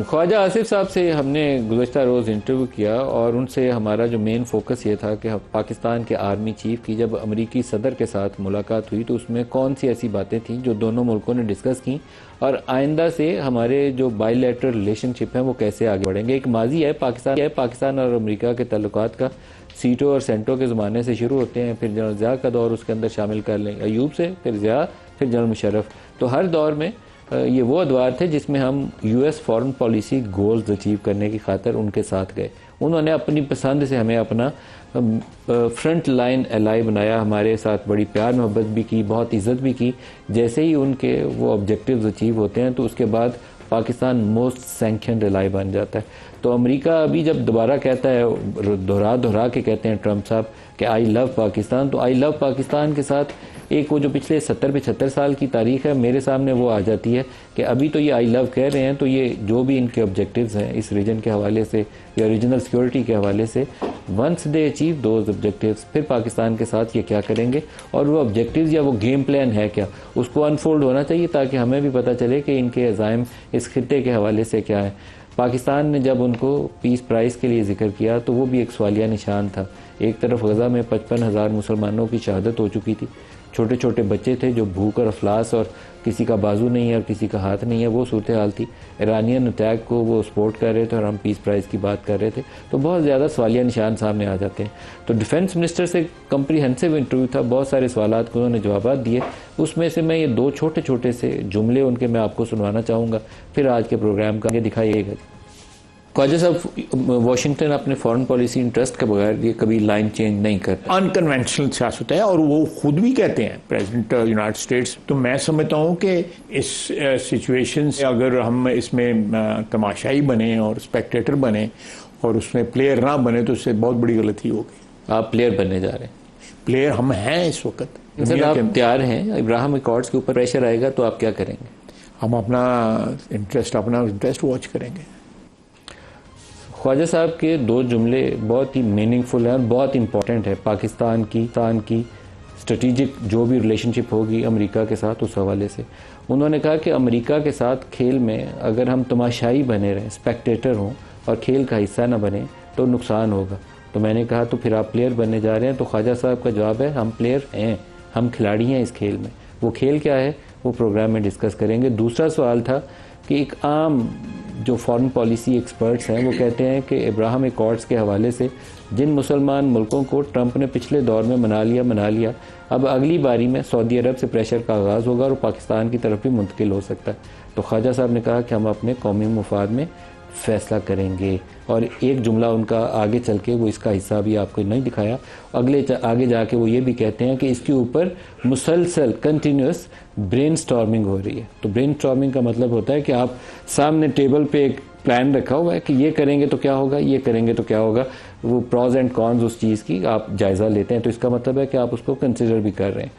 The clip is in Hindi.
ख्वाजा आसिफ साहब से हमने गुज़श्ता रोज़ इंटरव्यू किया और उनसे हमारा जो मेन फोकस ये था कि पाकिस्तान के आर्मी चीफ की जब अमरीकी सदर के साथ मुलाकात हुई तो उसमें कौन सी ऐसी बातें थीं जो दोनों मुल्कों ने डिस्कस की और आइंदा से हमारे जो बायलैटरल रिलेशनशिप हैं वो कैसे आगे बढ़ेंगे। एक माजी है पाकिस्तान और अमेरिका के ताल्लुकात का सीटो और सेंटो के ज़माने से शुरू होते हैं, फिर जनरल ज़िया का दौर उसके अंदर शामिल कर लें, अयूब से फिर ज़िया फिर जनरल मुशर्रफ। तो हर दौर में ये वो अदवार थे जिसमें हम US foreign policy goals achieve करने की खातिर उनके साथ गए। उन्होंने अपनी पसंद से हमें अपना फ्रंट लाइन एलाई बनाया, हमारे साथ बड़ी प्यार मोहब्बत भी की, बहुत इज़्ज़त भी की। जैसे ही उनके वो ऑब्जेक्टिव्स अचीव होते हैं तो उसके बाद पाकिस्तान मोस्ट सैंक्शनड एलाई बन जाता है। तो अमेरिका अभी जब दोबारा कहता है, दोहरा के कहते हैं ट्रंप साहब कि आई लव पाकिस्तान, तो आई लव पाकिस्तान के साथ एक वो जो पिछले 70-75 साल की तारीख है मेरे सामने वो आ जाती है कि अभी तो ये आई लव कह रहे हैं, तो ये जो भी इनके ऑब्जेक्टिव्स हैं इस रीजन के हवाले से या रीजनल सिक्योरिटी के हवाले से, once they achieve those objectives फिर पाकिस्तान के साथ ये क्या करेंगे और वो ऑब्जेक्टिव्स या वो गेम प्लान है क्या, उसको अनफोल्ड होना चाहिए ताकि हमें भी पता चले कि इनके अज़ाइम इस खित्ते के हवाले से क्या है। पाकिस्तान ने जब उनको पीस प्राइज़ के लिए जिक्र किया तो वो भी एक सवालिया निशान था। एक तरफ गज़ा में 55,000 मुसलमानों की शहादत हो चुकी थी, छोटे छोटे बच्चे थे जो भूख और अफलास और किसी का बाजू नहीं है और किसी का हाथ नहीं है, वो सूरत हाल थी। ईरानियन अटैक को वो सपोर्ट कर रहे थे और हम पीस प्राइज़ की बात कर रहे थे, तो बहुत ज़्यादा सवालिया निशान सामने आ जाते हैं। तो डिफेंस मिनिस्टर से कम्प्रीहेंसिव इंटरव्यू था, बहुत सारे सवालात को उन्होंने जवाब दिए। उसमें से मैं ये दो छोटे छोटे से जुमले उनके मैं आपको सुनवाना चाहूँगा, फिर आज के प्रोग्राम का दिखाइएगा। ख्वाजा साहब, वाशिंगटन अपने फॉरेन पॉलिसी इंटरेस्ट के बगैर ये कभी लाइन चेंज नहीं करता, अनकन्वेंशनल सियासत है और वो खुद भी कहते हैं प्रेसिडेंट यूनाइटेड स्टेट्स। तो मैं समझता हूँ कि इस सिचुएशन से अगर हम इसमें तमाशाई बने और स्पेक्टेटर बने और उसमें प्लेयर ना बने तो उससे बहुत बड़ी गलती होगी। आप प्लेयर बनने जा रहे हैं? प्लेयर हम हैं इस वक्त। सर आप तैयार हैं? इब्राहिम अकॉर्ड्स के ऊपर प्रेशर आएगा तो आप क्या करेंगे? हम अपना इंटरेस्ट वॉच करेंगे। ख्वाजा साहब के दो जुमले बहुत ही मीनिंगफुल हैं और बहुत इंपॉर्टेंट है पाकिस्तान की स्ट्रेटिजिक जो भी रिलेशनशिप होगी अमेरिका के साथ उस हवाले से। उन्होंने कहा कि अमेरिका के साथ खेल में अगर हम तमाशाई बने रहें, स्पेक्टेटर हों और खेल का हिस्सा ना बने तो नुकसान होगा। तो मैंने कहा तो फिर आप प्लेयर बनने जा रहे हैं? तो ख्वाजा साहब का जवाब है हम प्लेयर हैं, हम खिलाड़ी हैं इस खेल में। वो खेल क्या है वो प्रोग्राम में डिस्कस करेंगे। दूसरा सवाल था कि एक आम जो फॉरेन पॉलिसी एक्सपर्ट्स हैं वो कहते हैं कि इब्राहिम अकॉर्ड्स के हवाले से जिन मुसलमान मुल्कों को ट्रंप ने पिछले दौर में मना लिया, अब अगली बारी में सऊदी अरब से प्रेशर का आगाज़ होगा और पाकिस्तान की तरफ भी मुंतकिल हो सकता है। तो ख्वाजा साहब ने कहा कि हम अपने कौमी मुफाद में फ़ैसला करेंगे। और एक जुमला उनका आगे चल के वो इसका हिस्सा भी आपको नहीं दिखाया, आगे जाके वो ये भी कहते हैं कि इसके ऊपर मुसलसल कंटिन्यूस ब्रेन स्टॉर्मिंग हो रही है। तो ब्रेन स्टॉर्मिंग का मतलब होता है कि आप सामने टेबल पे एक प्लान रखा हुआ है कि ये करेंगे तो क्या होगा, ये करेंगे तो क्या होगा, वो प्रॉज एंड कॉन्स उस चीज़ की आप जायज़ा लेते हैं। तो इसका मतलब है कि आप उसको कंसिडर भी कर रहे हैं।